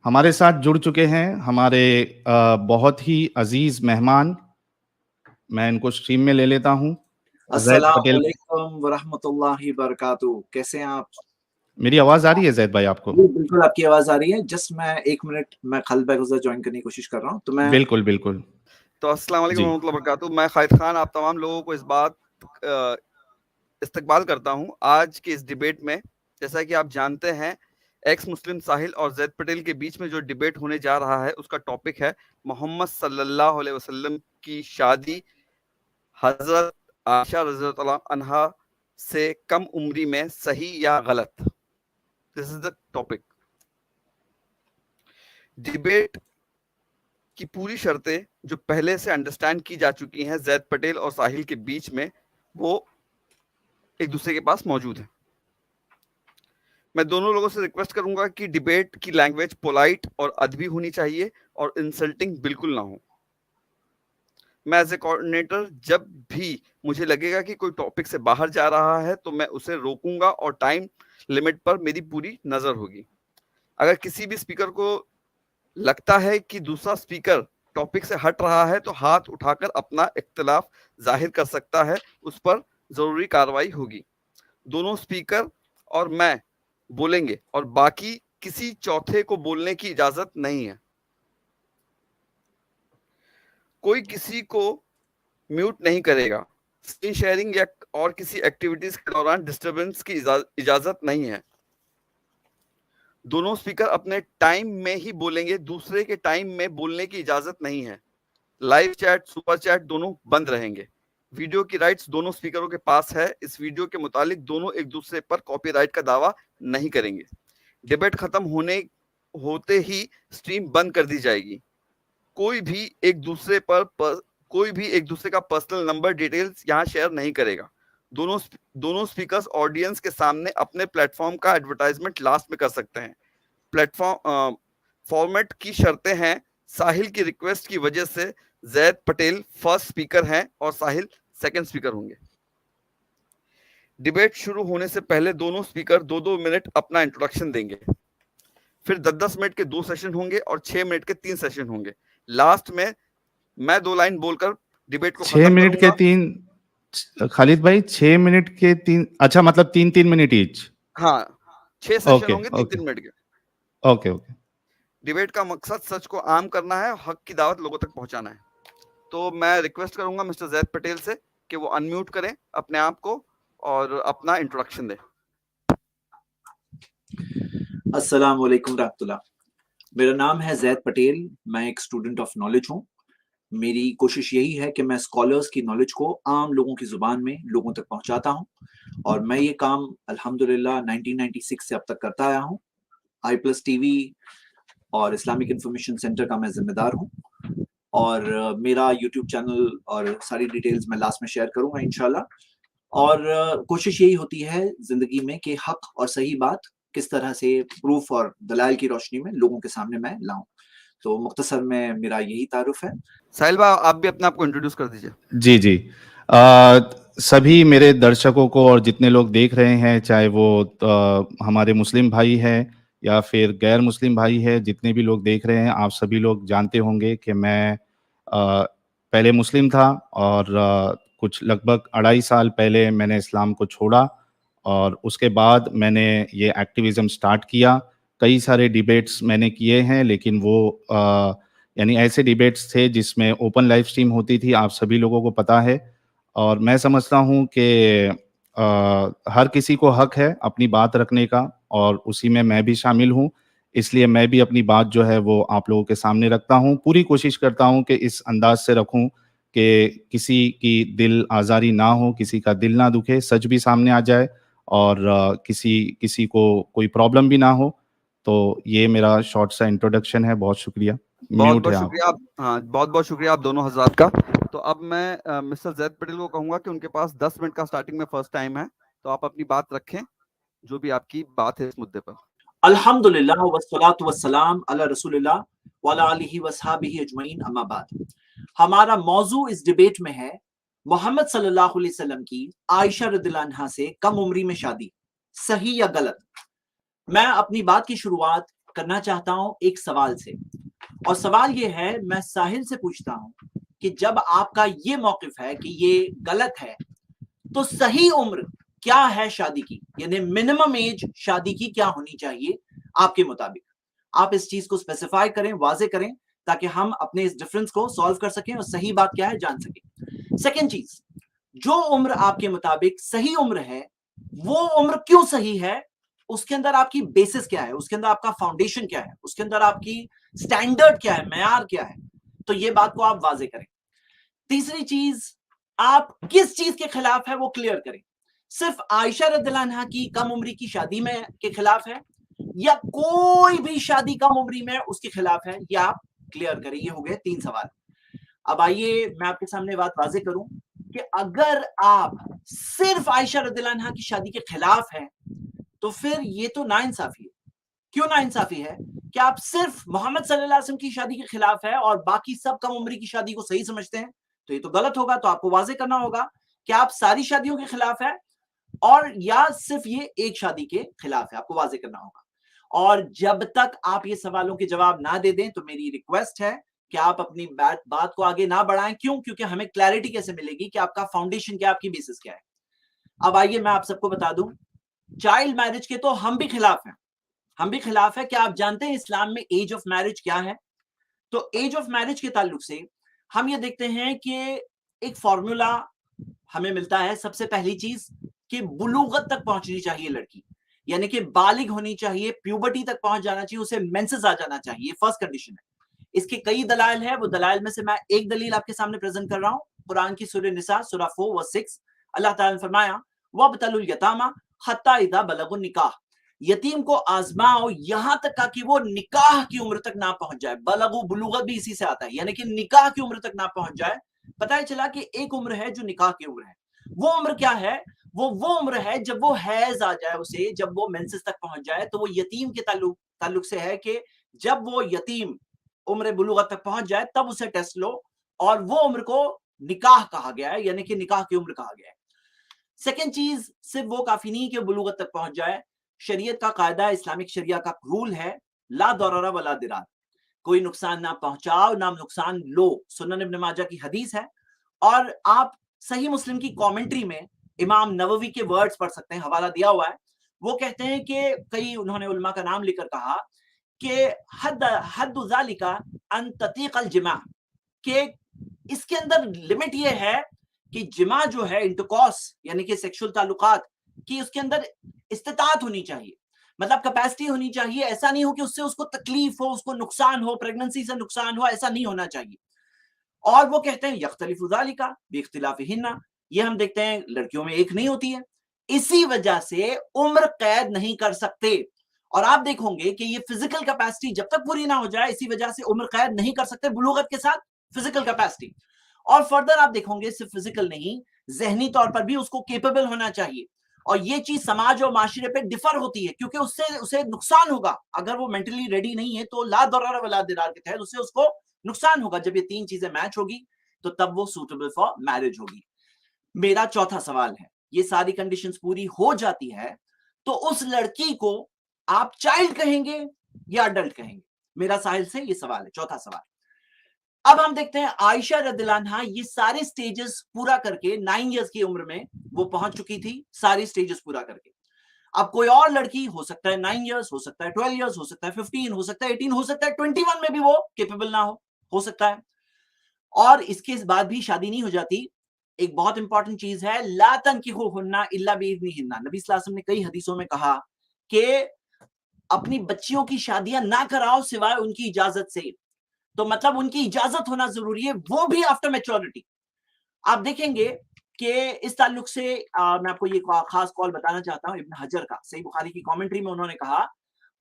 हमारे साथ जुड़ चुके हैं हमारे बहुत ही अजीज मेहमान। मैं इनको स्ट्रीम में ले लेता हूँ। जैद पटेल, अस्सलामुअलैकुम वरहमतुल्लाहि वबरकातुहू। कैसे हैं आप? मेरी आवाज आ रही है जैद भाई आपको? जी बिल्कुल, आपकी आवाज आ रही है। जस्ट मैं 1 मिनट मैं खल्द बैगुज़र ज्वाइन करने की कोशिश कर रहा हूँ, तो मैं बिल्कुल बिल्कुल तो अस्सलाम वालेकुम जी। रहमतुल्लाहि वबरकातुहू। मैं खालिद खान आप तमाम लोगों को इस बात इस्तकबाल करता हूँ आज की इस डिबेट में। जैसा कि आप जानते हैं, एक्स मुस्लिम साहिल और जैद पटेल के बीच में जो डिबेट होने जा रहा है उसका टॉपिक है मोहम्मद सल्लल्लाहु अलैहि वसल्लम की शादी हजरत आयशा रज़ियल्लाहु अन्हा से कम उम्री में सही या गलत। This is the topic. Debate की पूरी शर्तें जो पहले से अंडरस्टैंड की जा चुकी हैं जैद पटेल और साहिल के बीच में, वो एक दूसरे के पास मौजूद है। मैं दोनों लोगों से रिक्वेस्ट करूंगा कि डिबेट की लैंग्वेज पोलाइट और अदबी होनी चाहिए और इंसल्टिंग बिल्कुल ना हो। मैं एज ए कोऑर्डिनेटर जब भी मुझे लगेगा कि कोई टॉपिक से बाहर जा रहा है तो मैं उसे रोकूंगा और टाइम लिमिट पर मेरी पूरी नजर होगी। अगर किसी भी स्पीकर को लगता है कि दूसरा स्पीकर टॉपिक से हट रहा है तो हाथ उठाकर अपना इख्तिलाफ जाहिर कर सकता है, उस पर जरूरी कार्रवाई होगी। दोनों स्पीकर और मैं बोलेंगे और बाकी किसी चौथे को बोलने की इजाजत नहीं है। कोई किसी को म्यूट नहीं करेगा। स्क्रीन शेयरिंग या और किसी एक्टिविटीज के दौरान डिस्टरबेंस की इजाजत नहीं है। दोनों स्पीकर अपने टाइम में ही बोलेंगे, दूसरे के टाइम में बोलने की इजाजत नहीं है। लाइव चैट, सुपर चैट दोनों बंद रहेंगे। वीडियो की राइट्स दोनों स्पीकरों के पास है। इस वीडियो के मुतालिक दोनों एक दूसरे पर कॉपीराइट का दावा नहीं करेंगे। डिबेट खत्म होते ही स्ट्रीम बंद कर दी जाएगी। कोई भी एक दूसरे का पर्सनल नंबर डिटेल्स यहाँ शेयर नहीं करेगा। दोनों स्पीकर्स ऑडियंस के सामने अपने प्लेटफॉर्म का एडवर्टाइजमेंट लास्ट में कर सकते हैं। प्लेटफॉर्म फॉर्मेट की शर्तें हैं। साहिल की रिक्वेस्ट की वजह से जैद पटेल फर्स्ट स्पीकर हैं और साहिल सेकंड स्पीकर होंगे। डिबेट शुरू होने से पहले दोनों स्पीकर 2-2 मिनट अपना इंट्रोडक्शन देंगे। फिर 10-10 मिनट के 2 सेशन होंगे और 6 मिनट के 3 सेशन होंगे। लास्ट में मैं 2 लाइन बोलकर डिबेट को 6 मिनट के 3, खालिद भाई 6 मिनट के 3, अच्छा मतलब 3-3 मिनट ईच। हाँ, 6 सेशन होंगे 3-3 मिनट के। Okay okay. डिबेट का मकसद सच को आम करना है, हक की दावत लोगों तक पहुंचाना है। तो मैं रिक्वेस्ट करूंगा मिस्टर जैद पटेल से कि वो अनम्यूट करें अपने आप को और अपना इंट्रोडक्शन दें। अस्सलाम वालेकुम रहमतुल्लाह। मेरा नाम है जैद पटेल। मैं एक स्टूडेंट ऑफ नॉलेज हूँ। मेरी कोशिश यही है कि मैं स्कॉलर्स की नॉलेज को आम लोगों की जुबान में लोगों तक पहुंचाता हूँ, और मैं ये काम अल्हम्दुलिल्लाह 1996 से अब तक करता आया हूँ। i+ टीवी और इस्लामिक इंफॉर्मेशन सेंटर का मैं जिम्मेदार हूँ, और मेरा यूट्यूब चैनल और सारी डिटेल्स मैं लास्ट में शेयर करूंगा इंशाल्लाह। और कोशिश यही होती है जिंदगी में कि हक और सही बात किस तरह से प्रूफ और दलाइल की रोशनी में लोगों के सामने मैं लाऊं। तो मुख्तसर में मेरा यही तारुफ है। साहिल भाई, आप भी अपने आप को इंट्रोड्यूस कर दीजिए। जी जी। सभी मेरे दर्शकों को और जितने लोग देख रहे हैं, चाहे वो हमारे मुस्लिम भाई हैं या फिर गैर मुस्लिम भाई है, जितने भी लोग देख रहे हैं, आप सभी लोग जानते होंगे कि मैं पहले मुस्लिम था और कुछ लगभग 2.5 साल पहले मैंने इस्लाम को छोड़ा और उसके बाद मैंने ये एक्टिविज़म स्टार्ट किया। कई सारे डिबेट्स मैंने किए हैं, लेकिन वो यानी ऐसे डिबेट्स थे जिसमें ओपन लाइव स्ट्रीम होती थी, आप सभी लोगों को पता है। और मैं समझता हूँ कि हर किसी को हक है अपनी बात रखने का, और उसी में मैं भी शामिल हूँ। इसलिए मैं भी अपनी बात जो है वो आप लोगों के सामने रखता हूँ। पूरी कोशिश करता हूँ कि इस अंदाज से रखूँ कि किसी की दिल आज़ारी ना हो, किसी का दिल ना दुखे, सच भी सामने आ जाए और किसी को कोई प्रॉब्लम भी ना हो। तो ये मेरा शॉर्ट सा इंट्रोडक्शन है। बहुत शुक्रिया। म्यूट है आप। शुक्रिया आप। हाँ, बहुत बहुत शुक्रिया आप दोनों हजरात का। तो अब मैं मिस्टर जैद पटेल को कहूंगा कि उनके पास 10 मिनट का स्टार्टिंग में फर्स्ट टाइम है, तो आप अपनी बात रखें, जो भी आपकी बात है इस मुद्दे पर। अल्हम्दुलिल्लाह वस्सलातु वस्सलाम अला रसूलिल्लाह व अला आलिहि वसहबिहि अजमईन, अम्मा बाद। हमारा मौजू इस डिबेट में है मोहम्मद सल्लल्लाहु अलैहि वसल्लम की आयशा रदियल्लाहु अन्हा से कम उम्री में शादी, सही या गलत। मैं अपनी बात की शुरुआत करना चाहता हूं एक सवाल से, और सवाल ये है, मैं साहिल से पूछता हूं कि जब आपका ये मौकिफ है कि ये गलत है, तो सही उम्र क्या है शादी की, यानी मिनिमम एज शादी की क्या होनी चाहिए आपके मुताबिक? आप इस चीज को स्पेसिफाई करें, वाजे करें, ताकि हम अपने इस डिफरेंस को सॉल्व कर सकें और सही बात क्या है जान सकें। सेकेंड चीज, जो उम्र आपके मुताबिक सही उम्र है, वो उम्र क्यों सही है? उसके अंदर आपकी बेसिस क्या है, उसके अंदर आपका फाउंडेशन क्या है, उसके अंदर आपकी स्टैंडर्ड क्या है, मेयार क्या है? तो ये बात को आप वाजे करें। तीसरी चीज, आप किस चीज के खिलाफ है वो क्लियर करें। सिर्फ आयशा रदियल्लाहु अन्हा की कम उम्री की शादी में के खिलाफ है, या कोई भी शादी कम उम्री में उसके खिलाफ है, ये आप क्लियर करें। ये हो गए 3 सवाल। अब आइए मैं आपके सामने बात वाजे करूं कि अगर आप सिर्फ आयशा रदियल्लाहु अन्हा की शादी के खिलाफ हैं, तो फिर ये तो नाइंसाफी है। क्यों नाइंसाफी है? कि आप सिर्फ मोहम्मद सल्लल्लाहु अलैहि वसल्लम की शादी के खिलाफ है और बाकी सब कम उम्री की शादी को सही समझते हैं, तो ये तो गलत होगा। तो आपको वाजे करना होगा कि आप सारी शादियों के खिलाफ है, और या सिर्फ ये एक शादी के खिलाफ है, आपको वाजे करना होगा। और जब तक आप ये सवालों के जवाब ना दे दें, तो मेरी रिक्वेस्ट है कि आप अपनी बात को आगे ना बढ़ाएं। क्यों? क्योंकि हमें क्लैरिटी कैसे मिलेगी कि आपका फाउंडेशन क्या, आपकी बेसिस क्या है। अब आइए मैं आप सबको बता दूं, चाइल्ड मैरिज के तो हम भी खिलाफ हैं, हम भी खिलाफ है। क्या आप जानते हैं इस्लाम में एज ऑफ मैरिज क्या है? तो एज ऑफ मैरिज के ताल्लुक से हम ये देखते हैं कि एक फॉर्मूला हमें मिलता है। सबसे पहली चीज कि बुलूगत तक पहुंचनी चाहिए लड़की, यानी कि बालिग होनी चाहिए, प्यूबर्टी तक पहुंच जाना चाहिए, उसे मेंसेस आ जाना चाहिए, फर्स्ट कंडीशन है। इसके कई दलाइल है, वो दलाइल में से मैं एक दलील आपके सामने प्रेजेंट कर रहा हूं। कुरान की सूरह निसा सूरह 4 वर्स 6, अल्लाह ताला ने फरमाया, वब्तलुल यतामा हत्ता इदा बलगुन निकाह, यतीम को आजमाओ यहां तक कि वो निकाह की उम्र तक ना पहुंच जाए। बलगु बुलूगत भी इसी से आता है, यानी कि निकाह की उम्र तक ना पहुंच जाए। पता है चला कि एक उम्र है जो निकाह की उम्र है। वो उम्र क्या है? वो उम्र है जब वो हैज आ जाए उसे, जब वो मेंसेस तक पहुंच जाए। तो वो यतीम के ताल्लुक से है कि जब वो यतीम उम्र बुलूगत तक पहुंच जाए तब उसे टेस्ट लो, और वो उम्र को निकाह कहा गया है, यानी कि निकाह की उम्र कहा गया है। सेकेंड चीज, सिर्फ वो काफी नहीं कि बुलूगत तक पहुंच जाए। शरीयत का कायदा, इस्लामिक शरिया का रूल है, ला दररा वला दिरार, कोई नुकसान ना पहुंचाओ ना नुकसान लो। सुनन इब्न माजा की हदीस है, और आप सही मुस्लिम की कमेंट्री में इमाम नववी के वर्ड्स पढ़ सकते हैं, हवाला दिया हुआ है। वो कहते हैं कि कई उन्होंने उलमा का नाम लेकर कहा कि हद ज़ालिका अन ततीक़ अल जिमा, कि इसके अंदर लिमिट ये है कि जिमा जो है, इंटरकॉर्स यानी कि सेक्सुअल ताल्लुकात की, उसके अंदर इस्तिताअत होनी चाहिए, मतलब कैपेसिटी होनी चाहिए। ऐसा नहीं हो कि उससे उसको तकलीफ हो, उसको नुकसान हो, प्रेगनेंसी से नुकसान हो, ऐसा नहीं होना चाहिए। और वो कहते हैं यख्तलिफु ज़ालिका बिइख्तिलाफिहिन्ना, ये हम देखते हैं लड़कियों में एक नहीं होती है, इसी वजह से उम्र कैद नहीं कर सकते। और आप देखोगे कि ये फिजिकल कैपेसिटी जब तक पूरी ना हो जाए, इसी वजह से उम्र कैद नहीं कर सकते बुलूगत के साथ फिजिकल कैपेसिटी। और फर्दर आप देखोगे सिर्फ फिजिकल नहीं, जहनी तौर पर भी उसको केपेबल होना चाहिए। और ये चीज समाज और माशरे पे डिफर होती है, क्योंकि उससे उसे नुकसान होगा। अगर वो मेंटली रेडी नहीं है तो ला दरर वला दिरार के तहत उससे उसको नुकसान होगा। जब ये 3 चीजें मैच होगी तो तब वो सूटेबल फॉर मैरिज होगी। मेरा चौथा सवाल है, ये सारी कंडीशंस पूरी हो जाती है तो उस लड़की को आप चाइल्ड कहेंगे या अडल्ट कहेंगे? मेरा साहिल से ये सवाल है, चौथा सवाल। अब हम देखते हैं आयशा रदियल्लाहु अन्हा ये सारे स्टेजेस पूरा करके 9 इयर्स की उम्र में वो पहुंच चुकी थी, सारे स्टेजेस पूरा करके। अब कोई और लड़की हो सकता है 9 इयर्स, हो सकता है 12 इयर्स, हो सकता है 15, हो सकता है 18, हो सकता है 21 में भी वो केपेबल ना हो सकता है। और इसके बाद भी शादी नहीं हो जाती। एक बहुत इंपॉर्टेंट चीज है, ला तनकिहुहुन्ना इल्ला बिइज़्निहिन्ना। नबी सल्लल्लाहु अलैहि वसल्लम ने कई हदीसों में कहा कि अपनी बच्चियों की शादियां ना कराओ सिवाय उनकी इजाजत से। तो मतलब उनकी इजाजत होना जरूरी है, वो भी आफ्टर मैच्योरिटी। आप देखेंगे कि इस ताल्लुक से मैं आपको ये खास कॉल बताना चाहता हूं, इब्न हजर का सही बुखारी की कमेंट्री में उन्होंने कहा,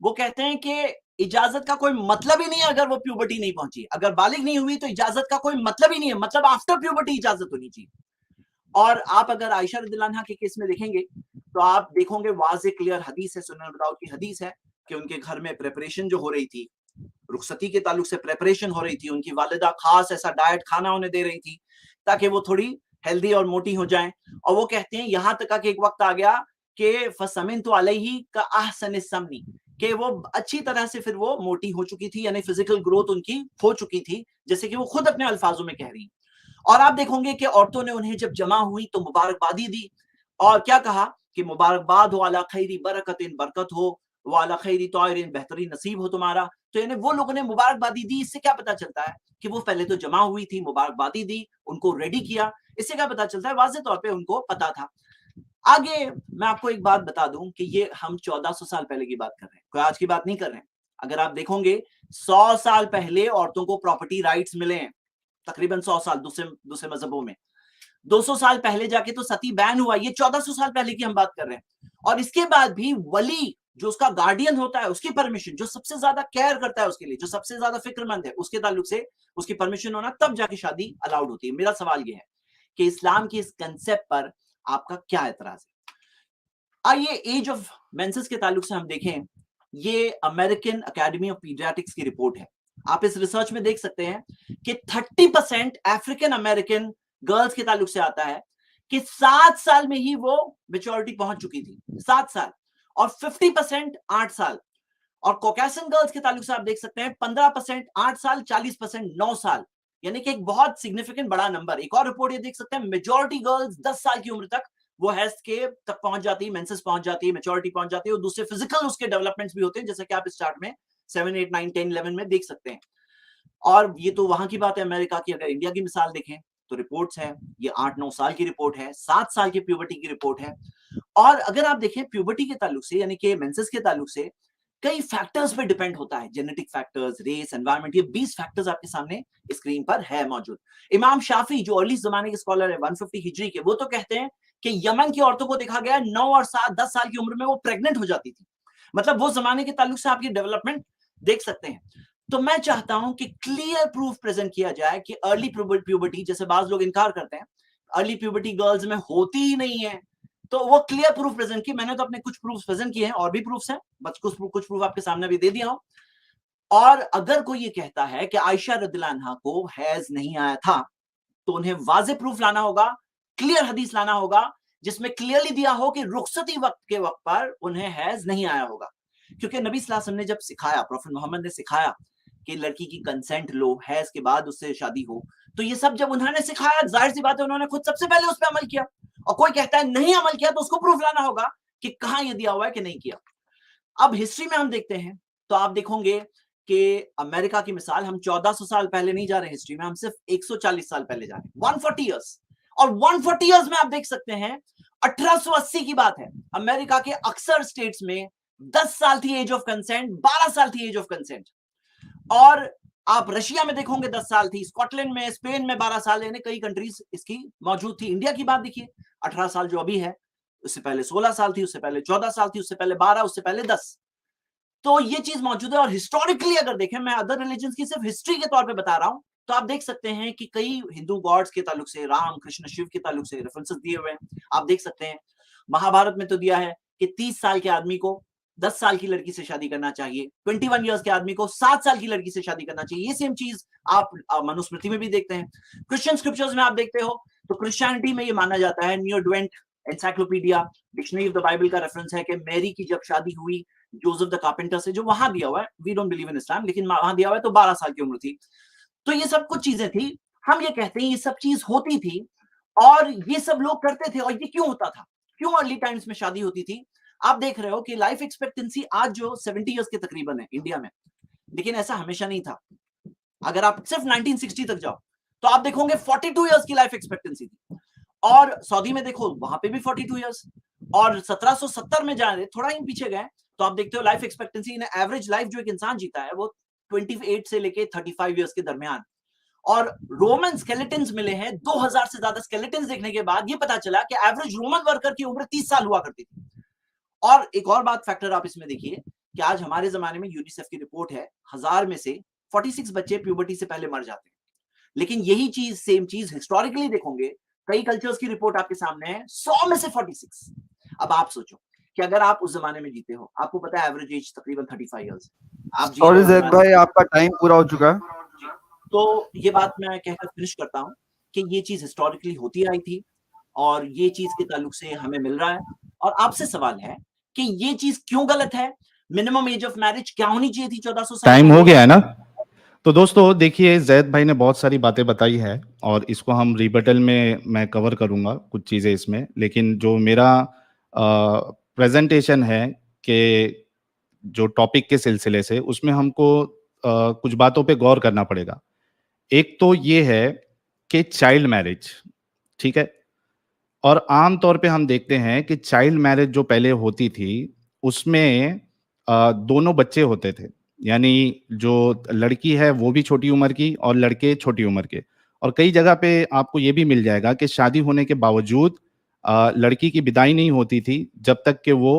वो कहते हैं कि इजाजत का कोई मतलब ही नहीं है अगर वो प्यूबर्टी नहीं पहुंची, अगर बालिग नहीं हुई तो इजाजत का कोई मतलब ही नहीं है, मतलब आफ्टर प्यूबर्टी इजाजत होनी चाहिए। और आप अगर आयशा रदियल्लाहु अन्हा के केस में देखेंगे तो आप देखोगे वाज़े क्लियर हदीस है, सुनन अबू दाऊद की हदीस है कि उनके घर में प्रेपरेशन जो हो रही थी, रुखसती के ताल्लुक से प्रेपरेशन हो रही थी। उनकी वालिदा खास ऐसा डाइट खाना उन्हें दे रही थी ताकि वो थोड़ी हेल्दी और मोटी हो जाएं। और वो कहते हैं यहां तक कि एक वक्त आ गया कि फसमिन तो अलैहि का अहसन समनी, कि वो अच्छी तरह से फिर वो मोटी हो चुकी थी, यानी फिजिकल ग्रोथ उनकी हो चुकी थी, जैसे कि वो खुद अपने अल्फाजों में कह रही हैं। और आप देखोगे कि औरतों ने उन्हें जब जमा हुई तो मुबारकबादी दी, और क्या कहा कि मुबारकबाद हो अला खैरी बरकतिन, बरकत हो, व अला खैरी तौरिन, बेहतरीन नसीब हो तुम्हारा। तो यानी वो लोगों ने मुबारकबादी दी। इससे क्या पता चलता है कि वो पहले तो जमा हुई थी, मुबारकबादी दी, उनको रेडी किया। इससे क्या पता चलता है, वाज़ेह तौर पे उनको पता था। आगे मैं आपको एक बात बता दूं कि ये हम 1400 साल पहले की बात कर रहे हैं, कोई आज की बात नहीं कर रहे हैं। अगर आप देखोगे 100 साल पहले औरतों को प्रॉपर्टी राइट्स मिले हैं, तकरीबन 100 साल दूसरे मजहबों में। 200 साल पहले जाके तो सती बैन हुआ, ये 1400 साल पहले की हम बात कर रहे हैं। और इसके बाद भी वली जो उसका गार्डियन होता है, उसकी परमिशन, जो सबसे ज्यादा केयर करता है उसके लिए, जो सबसे ज्यादा फिक्रमंद है, उसके ताल्लुक से उसकी परमिशन होना, तब जाके शादी अलाउड होती है। मेरा सवाल यह है कि इस्लाम की इस कंसेप्ट पर आपका क्या एतराज है? आइए एज ऑफ मेंसेस के ताल्लुक से हम देखें। ये अमेरिकन एकेडमी ऑफ पीडियाट्रिक्स की रिपोर्ट है। आप इस रिसर्च में देख सकते हैं कि 30% अफ्रीकन अमेरिकन गर्ल्स के ताल्लुक से आता है कि 7 साल में ही वो मेच्योरिटी पहुंच चुकी थी, 7 साल, और 50% 8 साल। और कॉकेशियन गर्ल्स के ताल्लुक से आप देख सकते हैं 15% 8 साल, 40% 9 साल, यानी कि एक बहुत सिग्निफिकेंट बड़ा नंबर। एक और रिपोर्ट ये देख सकते हैं, मेजॉरिटी गर्ल्स 10 साल की उम्र तक वो हेल्थ के तक पहुंच जाती है, मेंसेस पहुंच जाती है, मेच्योरिटी पहुंच जाती है, और दूसरे फिजिकल उसके डेवलपमेंट्स भी होते हैं, जैसे कि आप इस चार्ट में 7, 8, 9, 10, 11 में देख सकते हैं। और ये तो वहां की बात है अमेरिका की। अगर इंडिया की मिसाल देखें तो रिपोर्ट्स है, ये 8-9 साल की रिपोर्ट है, 7 साल की प्यूबर्टी की रिपोर्ट है। और अगर आप देखें प्यूबर्टी के ताल्लुक से, यानी कि मेंसेस के ताल्लुक से, कई फैक्टर्स पे डिपेंड होता है, जेनेटिक फैक्टर्स, रेस, एनवायरनमेंट, ये 20 फैक्टर्स आपके सामने स्क्रीन पर है मौजूद। इमाम शाफी जो अर्ली जमाने के स्कॉलर है 150 हिजरी के, वो तो कहते हैं कि यमन की औरतों को देखा गया 9 और 10 साल की उम्र में वो प्रेग्नेंट हो जाती थी। मतलब वो जमाने के ताल्लुक से आपकी डेवलपमेंट देख सकते हैं। तो मैं चाहता हूं कि क्लियर प्रूफ प्रेजेंट किया जाए कि अर्ली प्यूबर्टी, जैसे बाज लोग इनकार करते हैं, अर्ली प्यूबर्टी गर्ल्स में होती ही नहीं है, तो वो क्लियर प्रूफ प्रेजेंट की। मैंने तो अपने कुछ प्रूफ प्रेजेंट किए हैं, और भी प्रूफ्स हैं, बस कुछ प्रूफ आपके सामने भी दे दिया हूं। और अगर कोई ये कहता है कि आयशा रदियल्लाहु अन्हा को हैज नहीं आया था, तो उन्हें वाज़े प्रूफ लाना होगा, क्लियर हदीस लाना होगा, जिसमें क्लियरली दिया हो कि रुखसती वक्त के वक्त पर उन्हें हैज नहीं आया होगा। क्योंकि नबी सल्लल्लाहु अलैहि वसल्लम ने जब सिखाया, प्रॉफेट मोहम्मद ने सिखाया कि लड़की की कंसेंट लो, हैज के बाद उससे शादी हो, तो ये सब जब उन्होंने सिखाया, जाहिर सी बात है उन्होंने खुद सबसे पहले उस पर अमल किया। और कोई कहता है नहीं अमल किया, तो उसको प्रूफ लाना होगा कि कहां ये दिया हुआ है कि नहीं किया। अब हिस्ट्री में हम देखते हैं तो आप देखोगे कि अमेरिका की मिसाल, हम 1400 साल पहले नहीं जा रहे हिस्ट्री में, हम सिर्फ 140 साल पहले जा रहे हैं, 140 ईयर्स। और 140 ईयर्स में आप देख सकते हैं 1880 की बात है, अमेरिका के अक्सर स्टेट्स में 10 साल थी एज ऑफ कंसेंट, 12 साल थी एज ऑफ कंसेंट। और आप रशिया में देखोगे 10 साल थी, स्कॉटलैंड में, स्पेन में 12 साल, यानी कई कंट्रीज इसकी मौजूद थी। इंडिया की बात देखिए, 18 साल जो अभी है, उससे पहले 16 साल थी, उससे पहले 14 साल थी, उससे पहले 12, उससे पहले 10। तो ये चीज मौजूद है। और हिस्टोरिकली अगर देखें, मैं अदर रिलीजन की सिर्फ हिस्ट्री के तौर पे बता रहा हूं, तो आप देख सकते हैं कि कई हिंदू गॉड्स के ताल्लुक से, राम, कृष्ण, शिव के ताल्लुक से रेफरेंसेस दिए हुए हैं। आप देख सकते हैं महाभारत में तो दिया है कि 30 साल के आदमी को 10 साल की लड़की से शादी करना चाहिए, 21 ईयर्स के आदमी को 7 साल की लड़की से शादी करना चाहिए। ये सेम चीज आप मनुस्मृति में भी देखते हैं। क्रिश्चियन स्क्रिप्चर्स में आप देखते हो तो क्रिश्चियनिटी में ये माना जाता है, new advent encyclopedia dictionary of the Bible का रेफरेंस है कि मैरी की जब शादी हुई जोसेफ द कारपेंटर से, जो वहां दिया हुआ है, वी डोंट बिलीव इन इस्लाम, लेकिन वहां दिया हुआ है, तो 12 साल की उम्र थी। तो ये सब कुछ चीजें थी, हम ये कहते हैं ये सब चीज होती थी, और ये सब लोग करते थे। और ये क्यों होता था, क्यों अर्ली टाइम्स में शादी होती थी? आप देख रहे हो कि लाइफ एक्सपेक्टेंसी आज जो 70 ईयर्स के तकरीबन है इंडिया में, लेकिन ऐसा हमेशा नहीं था। अगर आप सिर्फ 1960 तक जाओ तो आप देखोगे 42 ईयर्स की लाइफ एक्सपेक्टेंसी थी। और सऊदी में देखो, वहां पे भी 42 ईयर्स। और 1770 में जा रहे, थोड़ा ही पीछे गए, तो आप देखते हो लाइफ एक्सपेक्टेंसी इन एवरेज लाइफ जो एक इंसान जीता है वो 28 से लेके 35 ईयर्स के दरमियान। और रोमन स्केलेटन्स मिले हैं, 2000 से ज्यादा स्केलेटन्स देखने के बाद ये पता चला कि एवरेज रोमन वर्कर की उम्र 30 साल हुआ करती थी। और एक और बात फैक्टर आप इसमें देखिए कि आज हमारे जमाने में यूनिसेफ की रिपोर्ट है, 1000 में से 46 बच्चे प्यूबर्टी से पहले मर जाते हैं। लेकिन यही चीज, सेम चीज हिस्टोरिकली देखोगे, कई कल्चर्स की रिपोर्ट आपके सामने है, 100 में से 46। अब आप सोचो कि अगर आप उस जमाने में जीते हो, आपको पता है एवरेज एज तकरीबन 35 इयर्स आप जी सॉरी जैद भाई, आपका टाइम पूरा हो चुका है। तो ये बात मैं कहकर फिनिश करता हूं कि ये चीज हिस्टोरिकली होती आई थी, और ये चीज के ताल्लुक से हमें मिल रहा है। और आपसे सवाल है कि ये चीज क्यों गलत है? मिनिमम एज ऑफ मैरिज क्या होनी चाहिए थी 1400 साल? टाइम हो गया है ना? तो दोस्तों देखिए, जैद भाई ने बहुत सारी बातें बताई है और इसको हम रिबटल में मैं कवर करूंगा कुछ चीज़ें इसमें, लेकिन जो मेरा प्रेजेंटेशन है कि जो टॉपिक के सिलसिले से उसमें हमको कुछ बातों पे गौर करना पड़ेगा। एक तो ये है कि चाइल्ड मैरिज, ठीक है? और आम तौर पे हम देखते हैं कि चाइल्ड मैरिज जो पहले होती थी उसमें दोनों बच्चे होते थे, यानी जो लड़की है वो भी छोटी उम्र की और लड़के छोटी उम्र के। और कई जगह पे आपको ये भी मिल जाएगा कि शादी होने के बावजूद लड़की की विदाई नहीं होती थी जब तक कि वो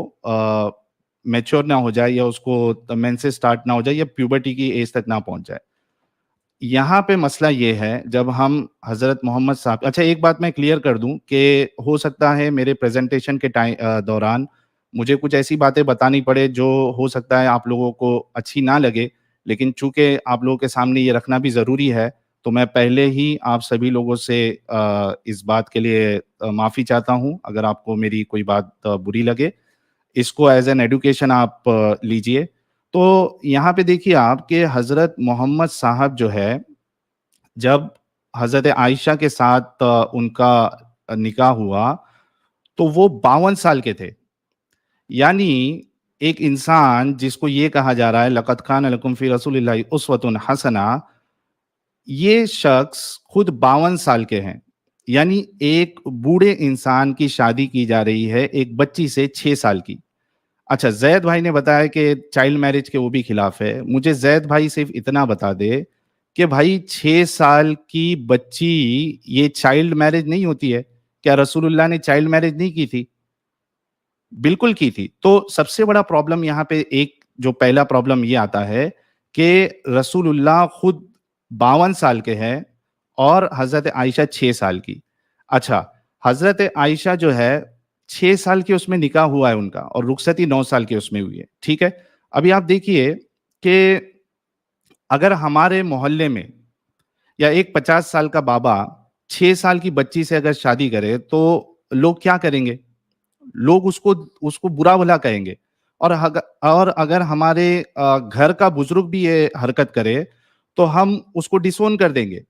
मैच्योर ना हो जाए या उसको मेंसेस स्टार्ट ना हो जाए या प्यूबर्टी की एज तक ना पहुंच जाए। यहाँ पे मसला ये है, जब हम हज़रत मोहम्मद साहब, अच्छा एक बात मैं क्लियर कर दूं कि हो सकता है मेरे प्रेजेंटेशन के दौरान मुझे कुछ ऐसी बातें बतानी पड़े जो हो सकता है आप लोगों को अच्छी ना लगे, लेकिन चूंकि आप लोगों के सामने ये रखना भी ज़रूरी है, तो मैं पहले ही आप सभी लोगों से इस बात के लिए माफ़ी चाहता हूँ अगर आपको मेरी कोई बात बुरी लगे। इसको एज एन एडुकेशन आप लीजिए। तो यहाँ पे देखिए आप कि हज़रत मोहम्मद साहब जो है, जब हज़रत आयशा के साथ उनका निकाह हुआ, तो वो 52 साल के थे। यानी एक इंसान जिसको ये कहा जा रहा है लक़द कान लकुम फ़ी रसूलिल्लाहि उस्वतुन हसना, ये शख्स खुद 52 साल के हैं। यानी एक बूढ़े इंसान की शादी की जा रही है एक बच्ची से 6 साल की। अच्छा, ज़ैद भाई ने बताया कि चाइल्ड मैरिज के वो भी खिलाफ है। मुझे ज़ैद भाई सिर्फ इतना बता दे कि भाई 6 साल की बच्ची, ये चाइल्ड मैरिज नहीं होती है? क्या रसूलुल्लाह ने चाइल्ड मैरिज नहीं की थी? बिल्कुल की थी। तो सबसे बड़ा प्रॉब्लम यहाँ पे एक जो पहला प्रॉब्लम ये आता है कि रसूलुल्लाह खुद 52 साल के हैं और हज़रत आयशा 6 साल की। अच्छा, हज़रत आयशा जो है 6 साल की उसमें निकाह हुआ है उनका और रुखसती 9 साल की उसमें हुई है, ठीक है? अभी आप देखिए कि अगर हमारे मोहल्ले में या एक 50 साल का बाबा 6 साल की बच्ची से अगर शादी करे तो लोग क्या करेंगे? लोग उसको उसको बुरा-भला कहेंगे। और अगर हमारे घर का बुजुर्ग भी ये हरकत करे, तो हम उसको डिसोन कर देंगे।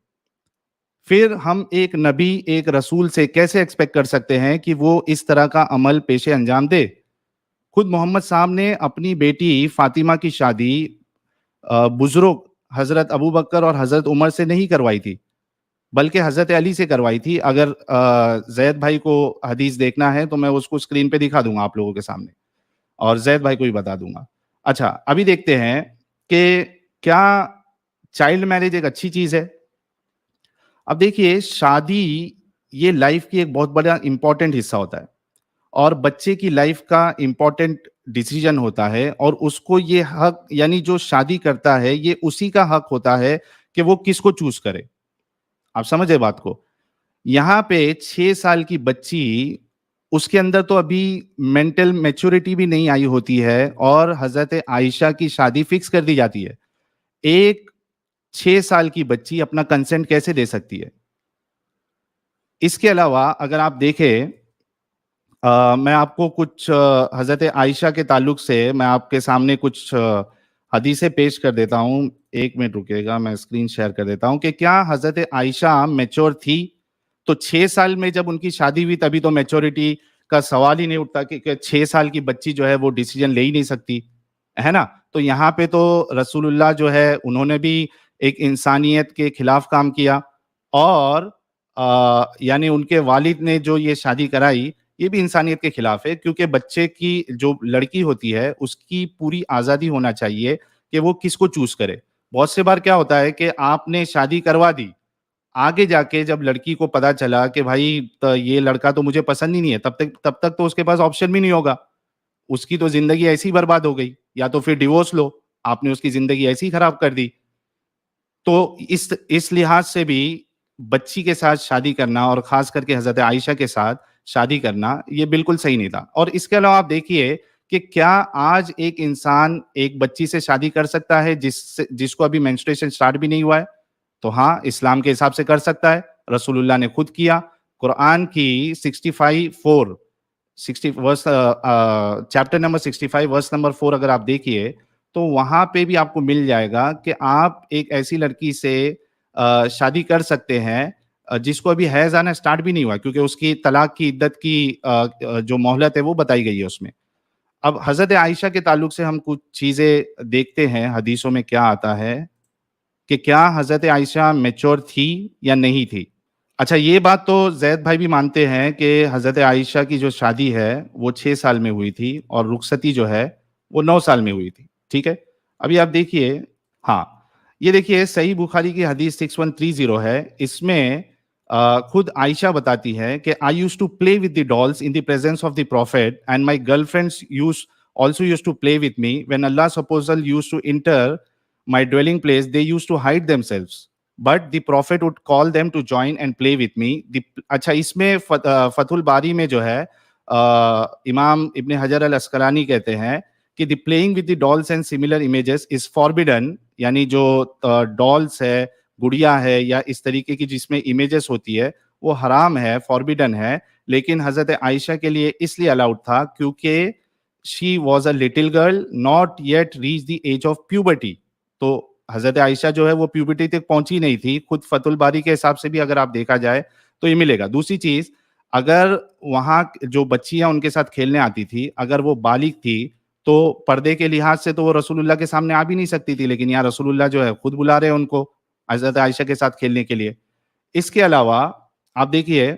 फिर हम एक नबी, एक रसूल से कैसे एक्सपेक्ट कर सकते हैं कि वो इस तरह का अमल पेशे अंजाम दे? खुद मोहम्मद साहब ने अपनी बेटी फातिमा की शादी बुजुर्ग हज़रत अबू बकर और हज़रत उमर से नहीं करवाई थी, बल्कि हज़रत अली से करवाई थी। अगर ज़ैद भाई को हदीस देखना है, तो मैं उसको स्क्रीन पे दिखा दूँगा आप लोगों के सामने और ज़ैद भाई को भी बता दूँगा। अच्छा, अभी देखते हैं कि क्या चाइल्ड मैरिज एक अच्छी चीज़ है? अब देखिए, शादी ये लाइफ़ की एक बहुत बड़ा इम्पोर्टेंट हिस्सा होता है और बच्चे की लाइफ़ का इम्पोर्टेंट डिसीज़न होता है और उसको ये हक, यानी जो शादी करता है, ये उसी का हक होता है कि वो किसको चूज़ करे। आप समझ रहे बात को? यहाँ पे 6 साल की बच्ची, उसके अंदर तो अभी मेंटल मैच्योरिटी भी नहीं आई होती है और हज़रत आयशा की शादी फिक्स कर दी जाती है। एक 6 साल की बच्ची अपना कंसेंट कैसे दे सकती है? इसके अलावा अगर आप देखें, मैं आपको कुछ हज़रत आयशा के ताल्लुक से मैं आपके सामने कुछ हदीसें पेश कर देता हूँ। 1 मिनट रुकिएगा, मैं स्क्रीन शेयर कर देता हूँ कि क्या हज़रत आयशा मैच्योर थी? तो 6 साल में जब उनकी शादी हुई तभी तो मैच्योरिटी का सवाल ही नहीं उठता कि 6 साल की बच्ची जो है वो डिसीजन ले ही नहीं सकती, है ना? तो यहाँ पे तो रसूलुल्लाह जो है उन्होंने भी एक इंसानियत के खिलाफ काम किया और यानी उनके वालिद ने जो ये शादी कराई, ये भी इंसानियत के खिलाफ है, क्योंकि बच्चे की जो लड़की होती है उसकी पूरी आज़ादी होना चाहिए कि वो किसको चूज़ करे। बहुत से बार क्या होता है कि आपने शादी करवा दी, आगे जाके जब लड़की को पता चला कि भाई ये लड़का तो मुझे पसंद ही नहीं है, तब तक तो उसके पास ऑप्शन भी नहीं होगा। उसकी तो ज़िंदगी ऐसी ही बर्बाद हो गई, या तो फिर डिवोर्स लो, आपने उसकी ज़िंदगी ऐसी ही खराब कर दी। तो इस लिहाज से भी बच्ची के साथ शादी करना और ख़ास करके हज़रत आयशा के साथ शादी करना, ये बिल्कुल सही नहीं था। और इसके अलावा आप देखिए कि क्या आज एक इंसान एक बच्ची से शादी कर सकता है जिसको अभी मेंस्ट्रुएशन स्टार्ट भी नहीं हुआ है? तो हाँ, इस्लाम के हिसाब से कर सकता है। रसूलुल्लाह ने खुद किया। कुरान की 65:4 60 verse chapter number 65 verse number 4 अगर आप देखिए तो वहां पे भी आपको मिल जाएगा कि आप एक ऐसी लड़की से शादी कर सकते हैं जिसको अभी हैज आना स्टार्ट भी नहीं हुआ, क्योंकि उसकी तलाक की इद्दत की जो मोहलत है वो बताई गई है उसमें। अब हजरत आयशा के ताल्लुक से हम कुछ चीजें देखते हैं हदीसों में क्या आता है कि क्या हजरत आयशा मैच्योर थी या नहीं थी। अच्छा, ये बात तो जैद भाई भी मानते हैं कि हजरत आयशा की जो शादी है वो 6 साल में हुई थी और रुखसती जो है वो 9 साल में हुई थी। ठीक है, अभी आप देखिए, हाँ, ये देखिए सही बुखारी की हदीस 6130 है। इसमें खुद आयशा बताती है कि I used to play with the dolls in the presence of the prophet and my girlfriends used also used to play with me. When Allah's apostle used to enter my dwelling place, they used to hide themselves. But the Prophet would call them to join and play with me. अच्छा, इसमें फतहुल बारी में जो है इमाम इब्न हजर अल अस्कलानी कहते हैं कि the playing with the dolls and similar images is forbidden, यानी जो डॉल्स है, गुड़िया है या इस तरीके की जिसमें इमेजेस होती है वो हराम है, फॉरबिडन है। लेकिन हजरत आयशा के लिए इसलिए अलाउड था क्योंकि she was a little girl not yet reached the age of puberty। तो हजरत आयशा जो है वो प्यूबर्टी तक पहुंची नहीं थी। खुद फतुल बारी के हिसाब से भी अगर आप देखा जाए तो ये मिलेगा। दूसरी चीज, अगर वहां जो बच्चियां उनके साथ खेलने आती थी अगर वो बालिग थी तो पर्दे के लिहाज से तो वो रसूलुल्लाह के सामने आ भी नहीं सकती थी, लेकिन यहाँ रसूलुल्लाह जो है खुद बुला रहे हैं उनको हजरत आयशा के साथ खेलने के लिए। इसके अलावा आप देखिए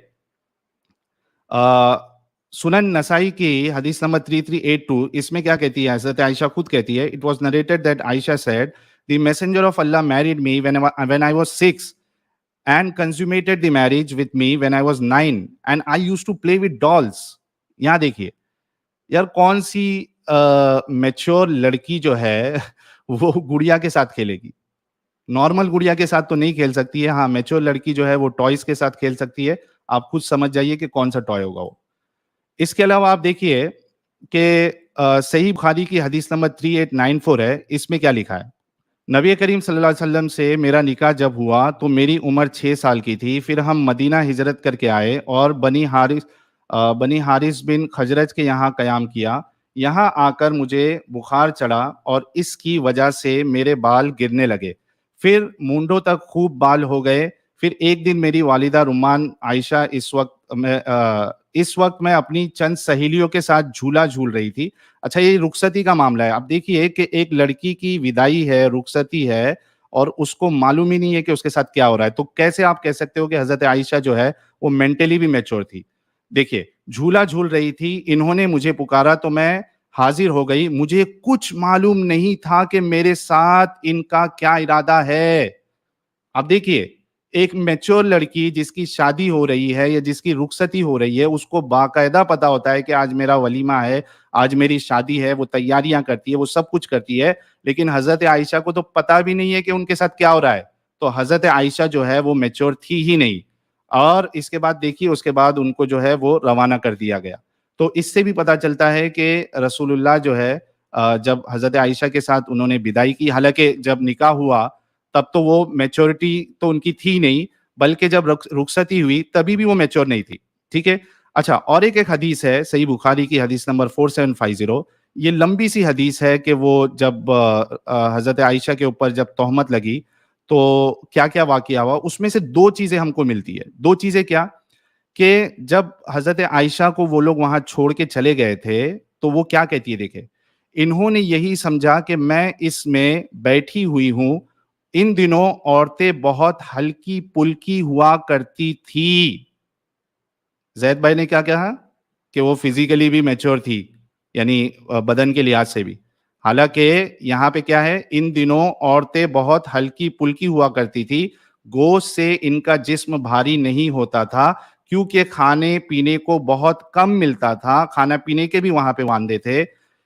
सुनन नसाई की हदीस नंबर 3382, इसमें क्या कहती है हजरत आयशा खुद कहती है, it was narrated that Ayesha said the messenger of Allah married me when I was 6 and consummated the marriage with me when I was 9 and I used to play with dolls। यहां देखिए यार, कौन सी मैच्योर लड़की जो है वो गुड़िया के साथ खेलेगी? नॉर्मल गुड़िया के साथ तो नहीं खेल सकती है। हाँ, मैच्योर लड़की जो है वो टॉयज के साथ खेल सकती है। आप खुद समझ जाइए कि कौन सा टॉय होगा वो। इसके अलावा आप देखिए कि सही बुखारी की हदीस नंबर 3894 है। इसमें क्या लिखा है, नबी करीम सल्लल्लाहु अलैहि वसल्लम से मेरा निकाह जब हुआ तो मेरी उम्र 6 साल की थी। फिर हम मदीना हिजरत करके आए और बनी हारिस बिन खजरज के यहाँ कयाम किया। यहाँ आकर मुझे बुखार चढ़ा और इसकी वजह से मेरे बाल गिरने लगे, फिर मूंढों तक खूब बाल हो गए। फिर एक दिन मेरी वालिदा रुमान आयशा इस वक्त मैं अपनी चंद सहेलियों के साथ झूला झूल रही थी। अच्छा, ये रुखसती का मामला है। अब देखिए कि एक लड़की की विदाई है, रुखसती है और उसको मालूम ही नहीं है कि उसके साथ क्या हो रहा है, तो कैसे आप कह सकते हो कि हजरत आयशा जो है वो मेंटली भी मैच्योर थी? देखिए, झूला झूल रही थी, इन्होंने मुझे पुकारा तो मैं हाजिर हो गई। मुझे कुछ मालूम नहीं था कि मेरे साथ इनका क्या इरादा है। अब देखिए, एक मैच्योर लड़की जिसकी शादी हो रही है या जिसकी रुखसती हो रही है, उसको बाकायदा पता होता है कि आज मेरा वलीमा है, आज मेरी शादी है, वो तैयारियां करती है, वो सब कुछ करती है। लेकिन हजरत आयशा को तो पता भी नहीं है कि उनके साथ क्या हो रहा है। तो हजरत आयशा जो है वो मैच्योर थी ही नहीं। और इसके बाद देखिए, उसके बाद उनको जो है वो रवाना कर दिया गया। तो इससे भी पता चलता है कि रसूलुल्लाह जो है जब हजरत आयशा के साथ उन्होंने विदाई की, हालांकि जब निकाह हुआ तब तो वो मैच्योरिटी तो उनकी थी नहीं, बल्कि जब रुखसती हुई तभी भी वो मैच्योर नहीं थी। ठीक है। अच्छा, और एक हदीस है सही बुखारी की हदीस नंबर 4750। ये लंबी सी हदीस है कि वो जब हजरत आयशा के ऊपर जब तोहमत लगी तो क्या क्या वाकया हुआ, उसमें से दो चीजें हमको मिलती है। दो चीजें क्या, कि जब हजरत आयशा को वो लोग वहां छोड़ के चले गए थे तो वो क्या कहती है, देखे, इन्होंने यही समझा कि मैं इसमें बैठी हुई हूं। इन दिनों औरतें बहुत हल्की पुल्की हुआ करती थी। जैद भाई ने क्या कहा कि वो फिजिकली भी मैच्योर थी, यानी बदन के लिहाज से भी। हालांकि यहाँ पे क्या है, इन दिनों औरतें बहुत हल्की पुल्की हुआ करती थी, गोश्त से इनका जिस्म भारी नहीं होता था, क्योंकि खाने पीने को बहुत कम मिलता था, खाना पीने के भी वहां पे वांदे थे।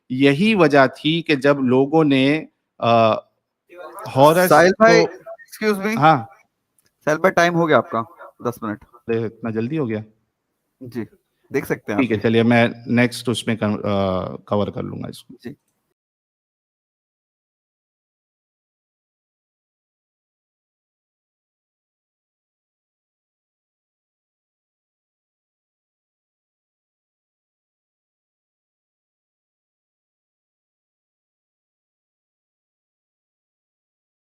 यही वजह थी कि जब लोगों ने हॉरस साहिल भाई, को, एक्सक्यूज मी, हाँ, साहिल भाई टाइम हो गया आपका 10 मिनट। इतना जल्दी हो गया? जी, देख सकते हैं ठीक है, आप। चलिए मैं नेक्स्ट उसमें कवर कर लूंगा इसको। जी।